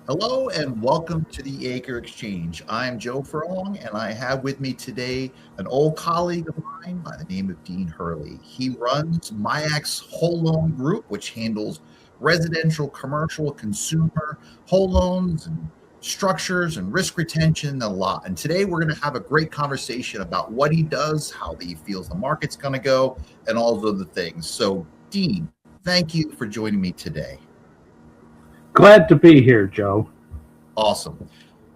Hello and welcome to the AiCR Exchange. I'm Joe Furlong and I have with me today an old colleague of mine by the name of Dean Hurley. He runs MyAx Whole Loan Group, which handles residential, commercial, consumer whole loans and structures and risk retention, a lot. And today we're going to have a great conversation about what he does, how he feels the market's going to go, and all of the things. So, Dean, thank you for joining me today. Glad to be here, Joe. Awesome.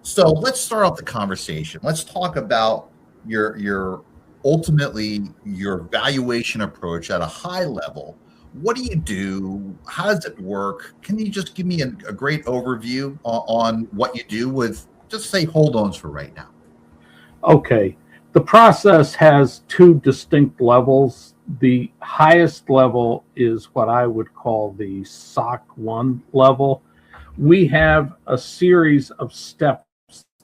So let's start off the conversation. Let's talk about your ultimately your valuation approach at a high level. What do you do? How does it work? Can you just give me a great overview on what you do with, just say, hold ons for right now? Okay. The process has two distinct levels. The highest level is what I would call the SOC 1 level. We have a series of steps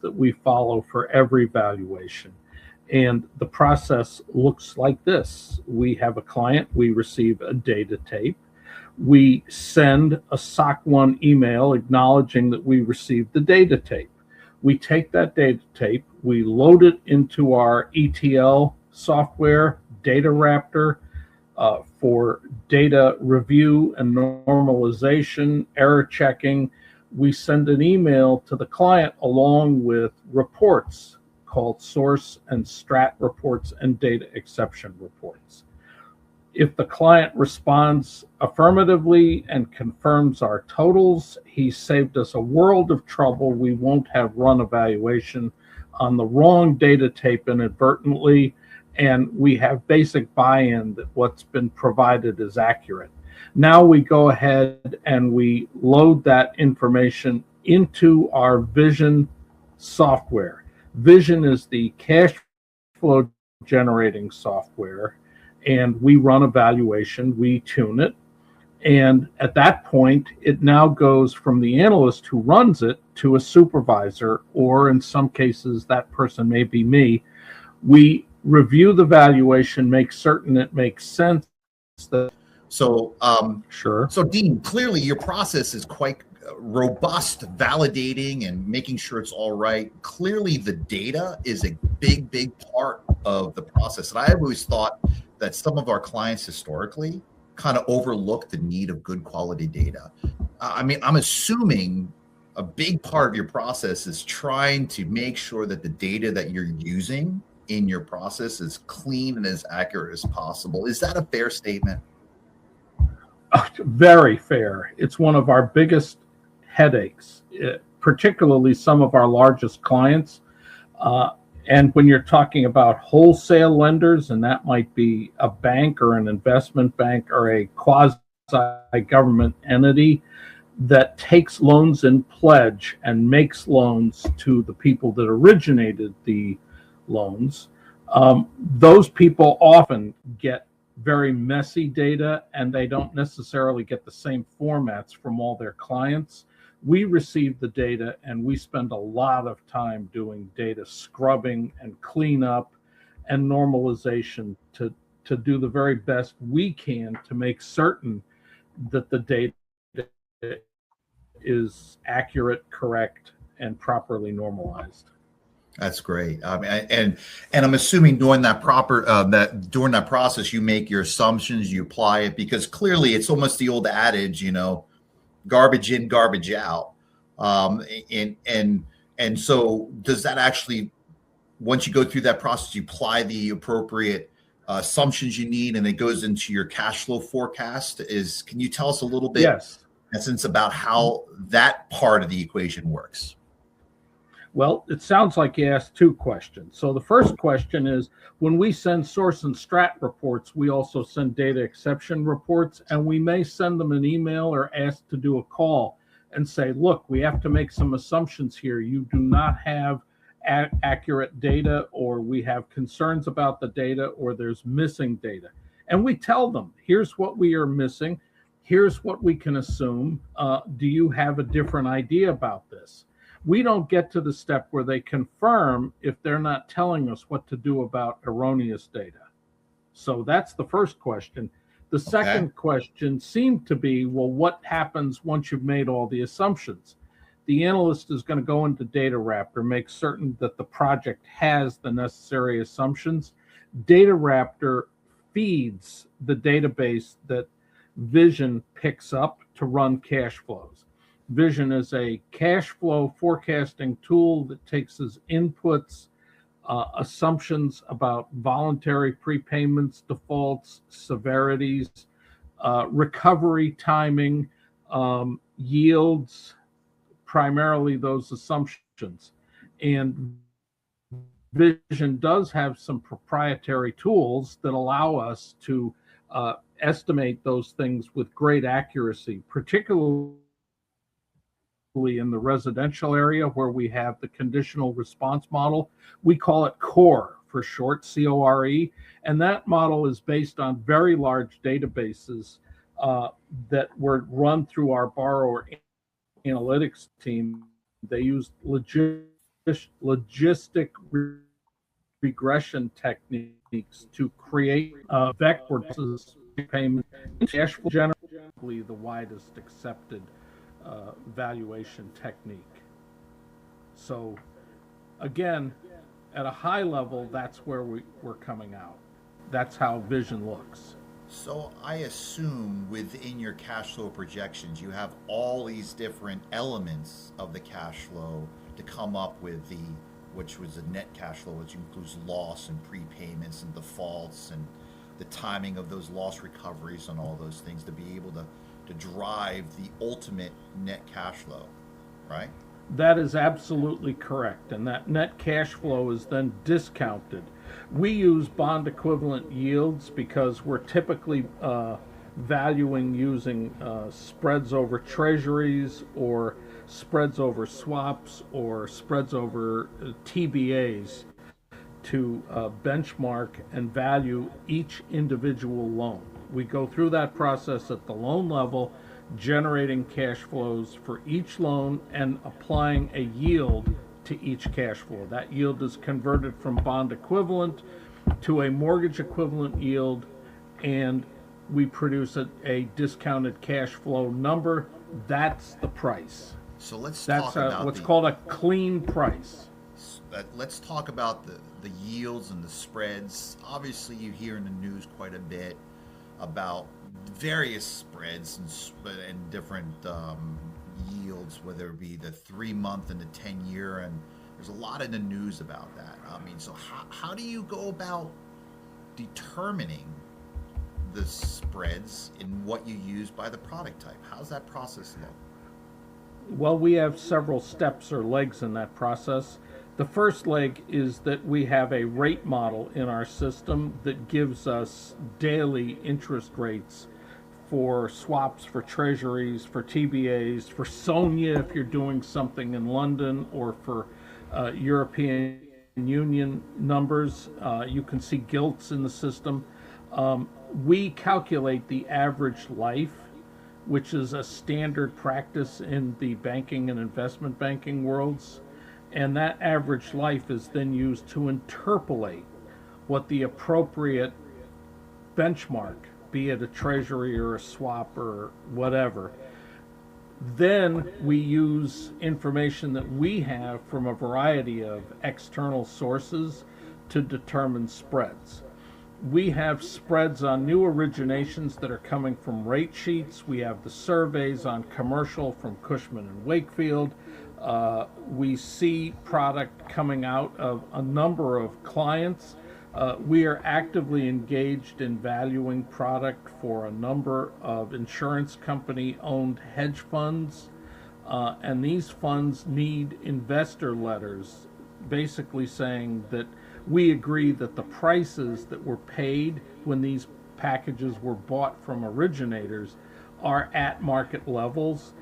that we follow for every valuation. And the process looks like this. We have a client, we receive a data tape. We send a SOC 1 email acknowledging that we received the data tape. We take that data tape, we load it into our ETL software, Data Raptor, for data review and normalization, error checking. We send an email to the client along with reports called source and strat reports and data exception reports. If the client responds affirmatively and confirms our totals, he saved us a world of trouble. We won't have run evaluation on the wrong data tape inadvertently, and we have basic buy-in that what's been provided is accurate. Now we go ahead and we load that information into our Vision software. Vision is the cash flow generating software, and we run a valuation, we tune it, and at that point, it now goes from the analyst who runs it to a supervisor, or in some cases, that person may be me. We review the valuation, make certain it makes sense. Sure. So, Dean, clearly your process is quite robust, validating and making sure it's all right. Clearly, the data is a big, big part of the process. And I always thought that some of our clients historically kind of overlook the need of good quality data. I mean, I'm assuming a big part of your process is trying to make sure that the data that you're using in your process is clean and as accurate as possible. Is that a fair statement? Very fair. It's one of our biggest headaches, particularly some of our largest clients. And when you're talking about wholesale lenders, and that might be a bank or an investment bank or a quasi-government entity that takes loans in pledge and makes loans to the people that originated the loans, those people often get very messy data, and they don't necessarily get the same formats from all their clients. We receive the data, and we spend a lot of time doing data scrubbing and cleanup and normalization to do the very best we can to make certain that the data is accurate, correct, and properly normalized. That's great. I mean, and I'm assuming during that during that process, you make your assumptions, you apply it, because clearly it's almost the old adage, garbage in, garbage out. And so does that actually, once you go through that process, you apply the appropriate assumptions you need, and it goes into your cash flow forecast? Can you tell us a little bit, yes, in essence, about how that part of the equation works? Well, it sounds like you asked two questions. So the first question is, when we send source and strat reports, we also send data exception reports, and we may send them an email or ask to do a call and say, look, we have to make some assumptions here. You do not have accurate data, or we have concerns about the data, or there's missing data. And we tell them, here's what we are missing. Here's what we can assume. Do you have a different idea about this? We don't get to the step where they confirm if they're not telling us what to do about erroneous data. So that's the first question. The second question seemed to be, well, what happens once you've made all the assumptions? The analyst is going to go into Data Raptor, make certain that the project has the necessary assumptions. Data Raptor feeds the database that Vision picks up to run cash flows. Vision is a cash flow forecasting tool that takes as inputs assumptions about voluntary prepayments, defaults, severities, recovery timing, yields, primarily those assumptions. And Vision does have some proprietary tools that allow us to estimate those things with great accuracy, particularly in the residential area where we have the conditional response model. We call it CORE for short, CORE. And that model is based on very large databases that were run through our borrower analytics team. They used logistic regression techniques to create vector payment cash flow, generally the widest accepted valuation technique. So again, at a high level, that's where we're coming out. That's how Vision looks. So I assume within your cash flow projections, you have all these different elements of the cash flow to come up with which was a net cash flow, which includes loss and prepayments and defaults and the timing of those loss recoveries and all those things to be able to drive the ultimate net cash flow, right? That is absolutely correct. And that net cash flow is then discounted. We use bond equivalent yields because we're typically valuing using spreads over treasuries or spreads over swaps or spreads over TBAs to benchmark and value each individual loan. We go through that process at the loan level, generating cash flows for each loan and applying a yield to each cash flow. That yield is converted from bond equivalent to a mortgage equivalent yield, and we produce a discounted cash flow number. That's the price. So let's talk about what's called a clean price. Let's talk about the yields and the spreads. Obviously, you hear in the news quite a bit about various spreads and different yields, whether it be the 3-month and the 10-year, and there's a lot in the news about that. I mean, so how do you go about determining the spreads in what you use by the product type? How's that process look? Well, we have several steps or legs in that process. The first leg is that we have a rate model in our system that gives us daily interest rates for swaps, for treasuries, for TBAs, for SONIA if you're doing something in London, or for European Union numbers. You can see gilts in the system. We calculate the average life, which is a standard practice in the banking and investment banking worlds. And that average life is then used to interpolate what the appropriate benchmark, be it a treasury or a swap or whatever. Then we use information that we have from a variety of external sources to determine spreads. We have spreads on new originations that are coming from rate sheets. We have the surveys on commercial from Cushman and Wakefield. We see product coming out of a number of clients. We are actively engaged in valuing product for a number of insurance company-owned hedge funds, and these funds need investor letters basically saying that we agree that the prices that were paid when these packages were bought from originators are at market levels.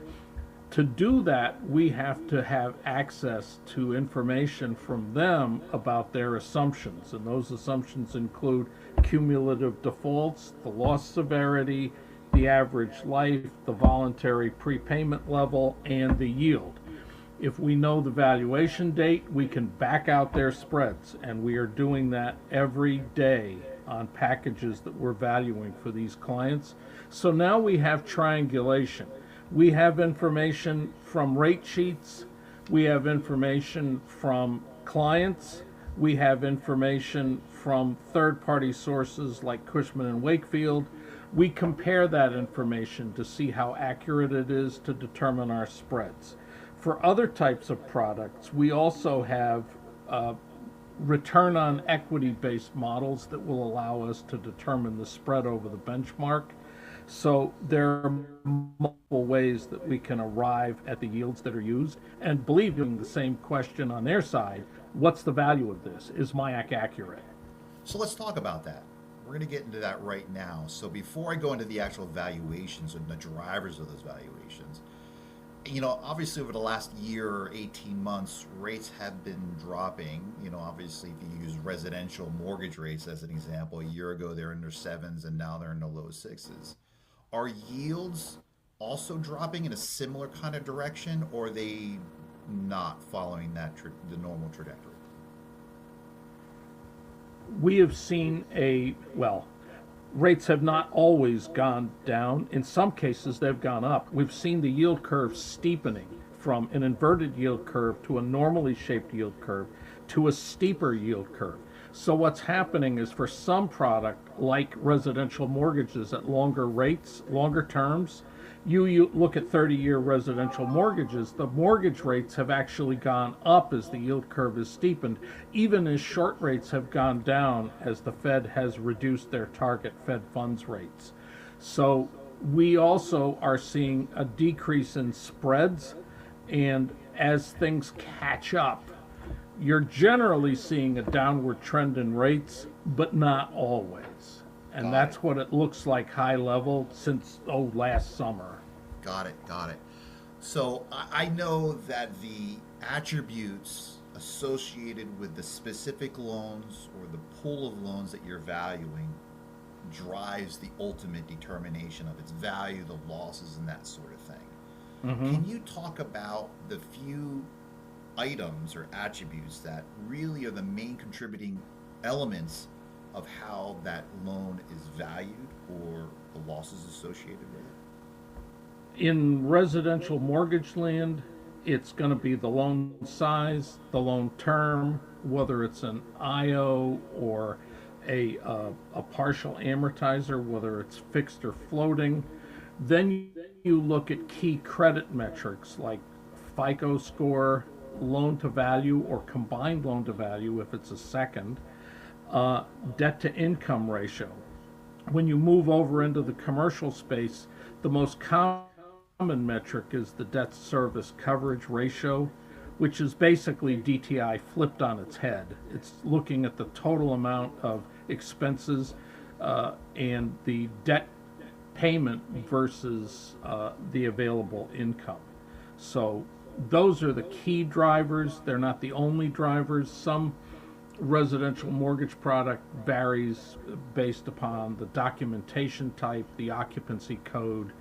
To do that, we have to have access to information from them about their assumptions, and those assumptions include cumulative defaults, the loss severity, the average life, the voluntary prepayment level, and the yield. If we know the valuation date, we can back out their spreads, and we are doing that every day on packages that we're valuing for these clients. So now we have triangulation. We have information from rate sheets. We have information from clients. We have information from third-party sources like Cushman and Wakefield. We compare that information to see how accurate it is to determine our spreads. For other types of products, we also have return on equity based models that will allow us to determine the spread over the benchmark. So there are multiple ways that we can arrive at the yields that are used. And believe me, the same question on their side, what's the value of this? Is MIAC accurate? So let's talk about that. We're going to get into that right now. So before I go into the actual valuations and the drivers of those valuations, obviously over the last year or 18 months, rates have been dropping. Obviously, if you use residential mortgage rates as an example, a year ago they're in their sevens and now they're in the low sixes. Are yields also dropping in a similar kind of direction, or are they not following the normal trajectory? We have seen rates have not always gone down. In some cases, they've gone up. We've seen the yield curve steepening from an inverted yield curve to a normally shaped yield curve to a steeper yield curve. So what's happening is for some product, like residential mortgages at longer rates, longer terms, you look at 30-year residential mortgages, the mortgage rates have actually gone up as the yield curve is steepened, even as short rates have gone down as the Fed has reduced their target Fed funds rates. So we also are seeing a decrease in spreads, and as things catch up, you're generally seeing a downward trend in rates, but not always. And that's what it looks like high level since last summer. Got it. So I know that the attributes associated with the specific loans or the pool of loans that you're valuing drives the ultimate determination of its value, the losses, and that sort of thing. Mm-hmm. Can you talk about the few items or attributes that really are the main contributing elements of how that loan is valued or the losses associated with it? In residential mortgage land, it's going to be the loan size, the loan term, whether it's an IO or a partial amortizer, whether it's fixed or floating. Then you look at key credit metrics like FICO score, loan to value or combined loan to value if it's a second, debt to income ratio. When you move over into the commercial space, the most common metric is the debt service coverage ratio, which is basically DTI flipped on its head. It's looking at the total amount of expenses and the debt payment versus the available income. So those are the key drivers. They're not the only drivers. Some residential mortgage product varies based upon the documentation type, the occupancy code,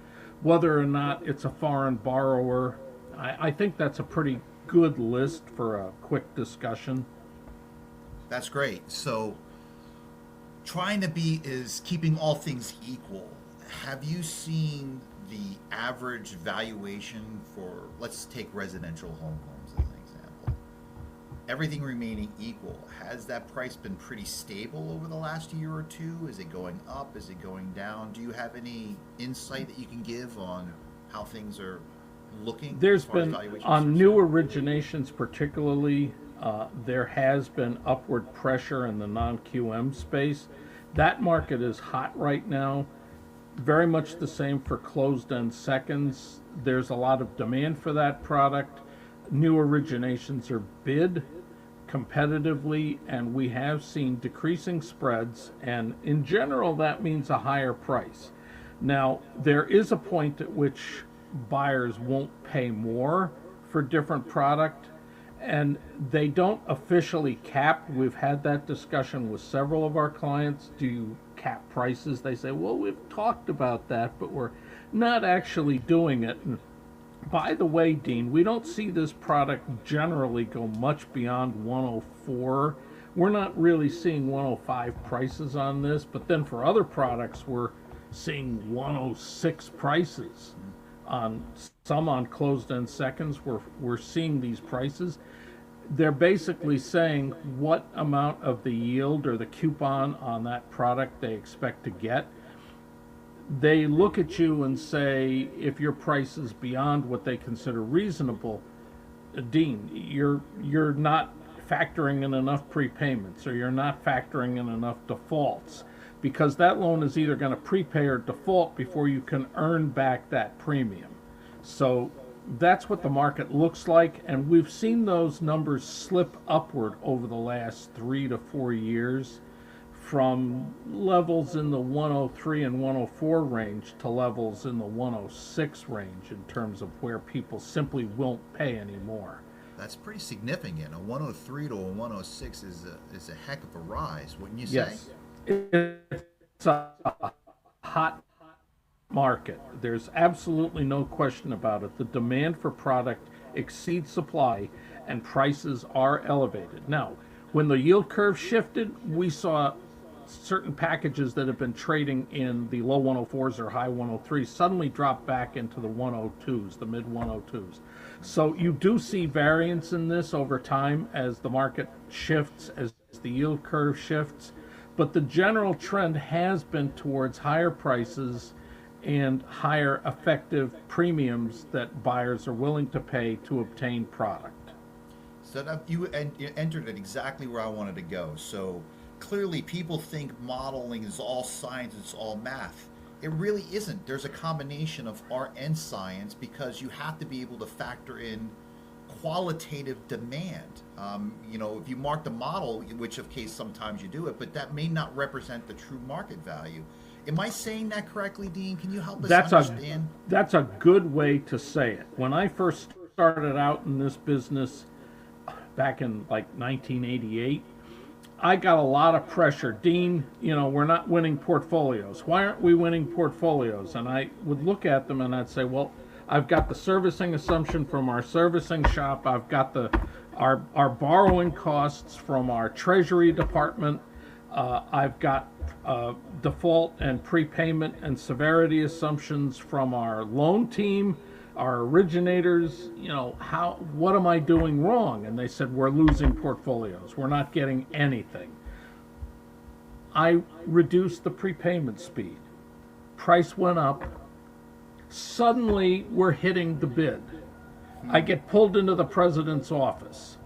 whether or not it's a foreign borrower. I think that's a pretty good list for a quick discussion. That's great. So trying to be is keeping all things equal. Have you seen the average valuation for, let's take residential home homes as an example, everything remaining equal, has that price been pretty stable over the last year or two? Is it going up? Is it going down? Do you have any insight that you can give on how things are looking? There's been, on new originations particularly, there has been upward pressure in the non-QM space. That market is hot right now. Very much the same for closed-end seconds. There's a lot of demand for that product. New originations are bid competitively, and we have seen decreasing spreads, and in general that means a higher price. Now, there is a point at which buyers won't pay more for different product, and they don't officially cap. We've had that discussion with several of our clients. Do you cap prices? They say, well, we've talked about that, but we're not actually doing it. And by the way, Dean, we don't see this product generally go much beyond 104. We're not really seeing 105 prices on this, but then for other products, we're seeing 106 prices. on some on closed-end seconds. We're seeing these prices. They're basically saying what amount of the yield or the coupon on that product they expect to get. They look at you and say, if your price is beyond what they consider reasonable, Dean, you're not factoring in enough prepayments, or you're not factoring in enough defaults, because that loan is either going to prepay or default before you can earn back that premium. So that's what the market looks like, and we've seen those numbers slip upward over the last 3 to 4 years, from levels in the 103 and 104 range to levels in the 106 range in terms of where people simply won't pay anymore. That's pretty significant. A 103 to a 106 is a heck of a rise, wouldn't you say? Yes, it's a hot market. There's absolutely no question about it. The demand for product exceeds supply, and prices are elevated. Now, when the yield curve shifted, we saw certain packages that have been trading in the low 104s or high 103s suddenly drop back into the 102s, the mid 102s. So you do see variance in this over time as the market shifts, as the yield curve shifts, but the general trend has been towards higher prices and higher effective premiums that buyers are willing to pay to obtain product. So that you entered it exactly where I wanted to go. So clearly people think modeling is all science, it's all math. It really isn't. There's a combination of art and science, because you have to be able to factor in qualitative demand. If you mark the model, which of case sometimes you do it, but that may not represent the true market value. Am I saying that correctly, Dean? Can you help us understand? That's a good way to say it. When I first started out in this business back in like 1988, I got a lot of pressure. Dean, we're not winning portfolios. Why aren't we winning portfolios? And I would look at them and I'd say, well, I've got the servicing assumption from our servicing shop. I've got our borrowing costs from our treasury department. I've got default and prepayment and severity assumptions from our loan team, our originators. What am I doing wrong? And they said, we're losing portfolios. We're not getting anything. I reduced the prepayment speed. Price went up. Suddenly, we're hitting the bid. I get pulled into the president's office.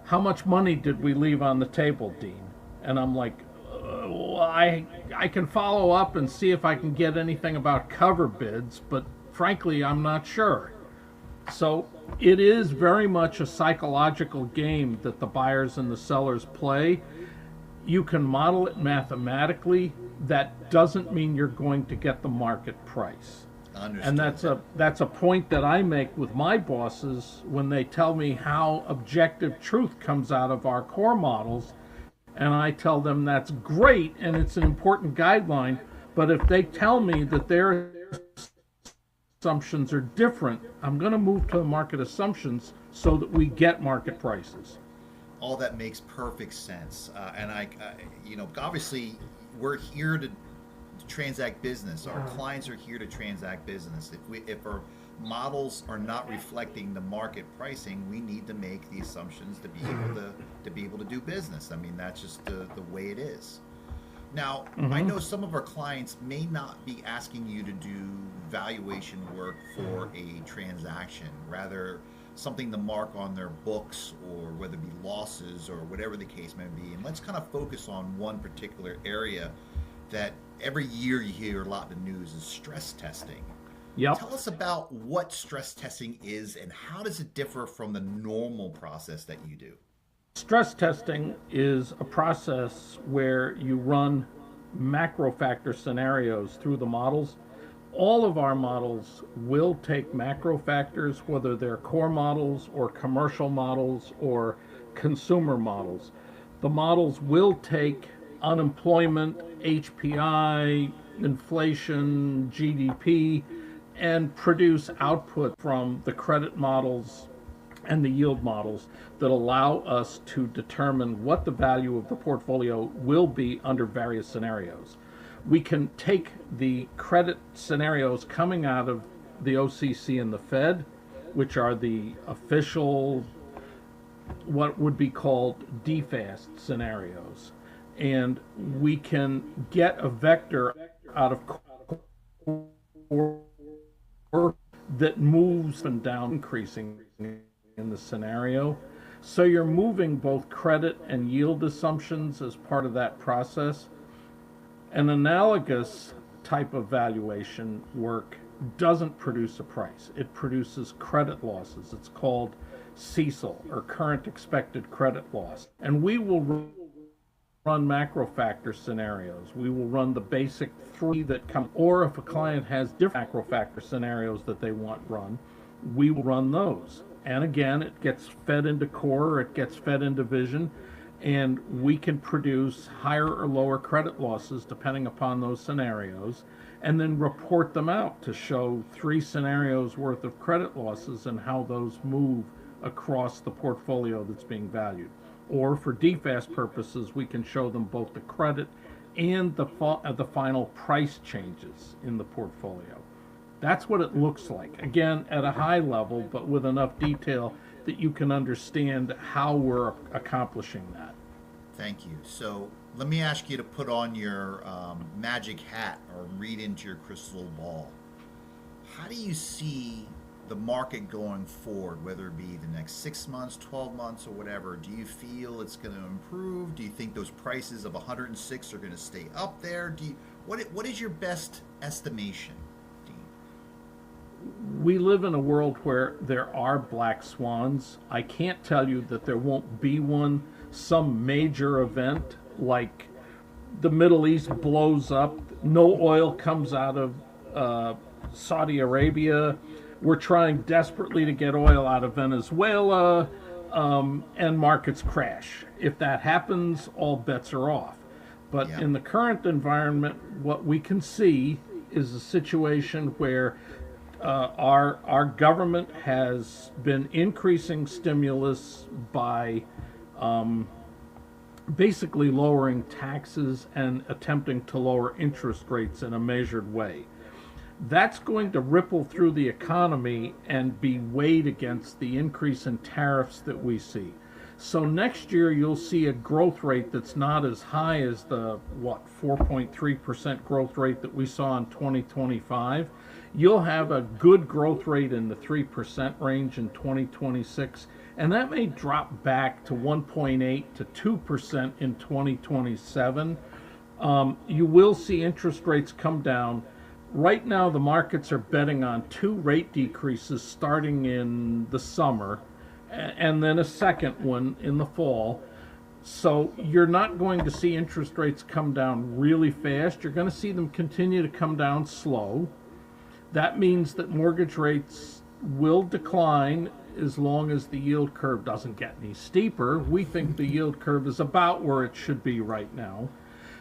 How much money did we leave on the table, Dean? And I'm like, I can follow up and see if I can get anything about cover bids, but frankly, I'm not sure. So it is very much a psychological game that the buyers and the sellers play. You can model it mathematically. That doesn't mean you're going to get the market price. Understood. And that's a point that I make with my bosses when they tell me how objective truth comes out of our core models. And I tell them that's great and it's an important guideline, but if they tell me that their assumptions are different, I'm going to move to the market assumptions so that we get market prices. All that makes perfect sense. And obviously we're here to transact business. Our clients are here to transact business. If our models are not reflecting the market pricing, we need to make the assumptions to be able to do business. I mean, that's just the way it is. Now, I know some of our clients may not be asking you to do valuation work for a transaction, rather something to mark on their books, or whether it be losses or whatever the case may be. And let's kind of focus on one particular area that every year you hear a lot in the news is stress testing. Yep. Tell us about what stress testing is and how does it differ from the normal process that you do? Stress testing is a process where you run macro factor scenarios through the models. All of our models will take macro factors, whether they're core models or commercial models or consumer models. The models will take unemployment, HPI, inflation, GDP, and produce output from the credit models and the yield models that allow us to determine what the value of the portfolio will be under various scenarios. We can take the credit scenarios coming out of the OCC and the Fed, which are the official, what would be called DFAST scenarios. And we can get a vector out of core that moves and down, increasing in the scenario. So you're moving both credit and yield assumptions as part of that process. An analogous type of valuation work doesn't produce a price. It produces credit losses. It's called CECL, or current expected credit loss. And we will run macro factor scenarios. We will run the basic three that come, or if a client has different macro factor scenarios that they want run, we will run those. And again, it gets fed into core, it gets fed into vision, and we can produce higher or lower credit losses depending upon those scenarios, and then report them out to show 3 scenarios worth of credit losses and how those move across the portfolio that's being valued. Or for DFAST purposes, we can show them both the credit and the final price changes in the portfolio. That's what it looks like. Again, at a high level, but with enough detail that you can understand how we're accomplishing that. Thank you. So let me ask you to put on your magic hat or read into your crystal ball. How do you see the market going forward, whether it be the next 6 months, 12 months, or whatever? Do you feel it's going to improve? Do you think those prices of 106 are going to stay up there? What is your best estimation, Dean? We live in a world where there are black swans. I can't tell you that there won't be one. Some major event like the Middle East blows up, no oil comes out of Saudi Arabia. We're trying desperately to get oil out of Venezuela, and markets crash. If that happens, all bets are off. But in the current environment, what we can see is a situation where our government has been increasing stimulus by basically lowering taxes and attempting to lower interest rates in a measured way. That's going to ripple through the economy and be weighed against the increase in tariffs that we see. So next year you'll see a growth rate that's not as high as the 4.3% growth rate that we saw in 2025. You'll have a good growth rate in the 3% range in 2026, and that may drop back to 1.8 to 2% in 2027. You will see interest rates come down. Right now, the markets are betting on 2 rate decreases starting in the summer and then a second one in the fall. So you're not going to see interest rates come down really fast. You're going to see them continue to come down slow. That means that mortgage rates will decline as long as the yield curve doesn't get any steeper. We think the yield curve is about where it should be right now.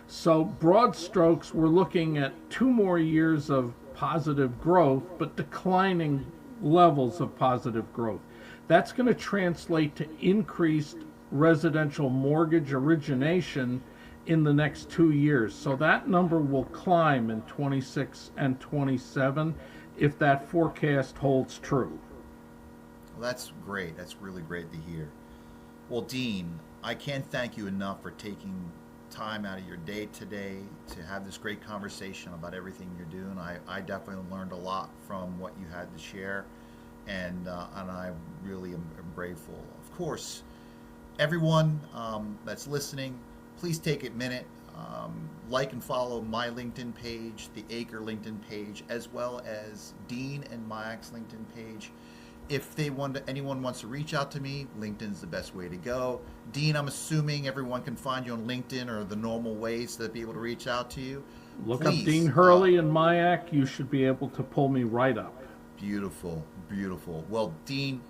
So broad strokes, we're looking at 2 more years of positive growth, but declining levels of positive growth. That's going to translate to increased residential mortgage origination in the next 2 years. So that number will climb in 26 and 27 if that forecast holds true. Well, that's great. That's really great to hear. Well, Dean, I can't thank you enough for taking time out of your day today to have this great conversation about everything you're doing. I definitely learned a lot from what you had to share, and I really am grateful. Of course, everyone that's listening, please take a minute, like and follow my LinkedIn page, the AiCR LinkedIn page, as well as Dean and Mayak's LinkedIn page. If anyone wants to reach out to me, LinkedIn's the best way to go. Dean, I'm assuming everyone can find you on LinkedIn or the normal ways to be able to reach out to you. Look up Dean Hurley and Mayak. You should be able to pull me right up. Beautiful, beautiful. Well, Dean,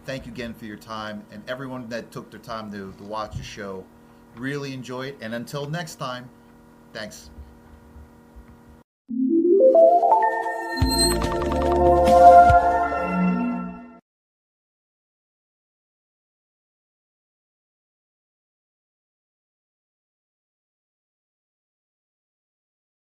thank you again for your time, and everyone that took their time to watch the show. Really enjoy it, and until next time, thanks.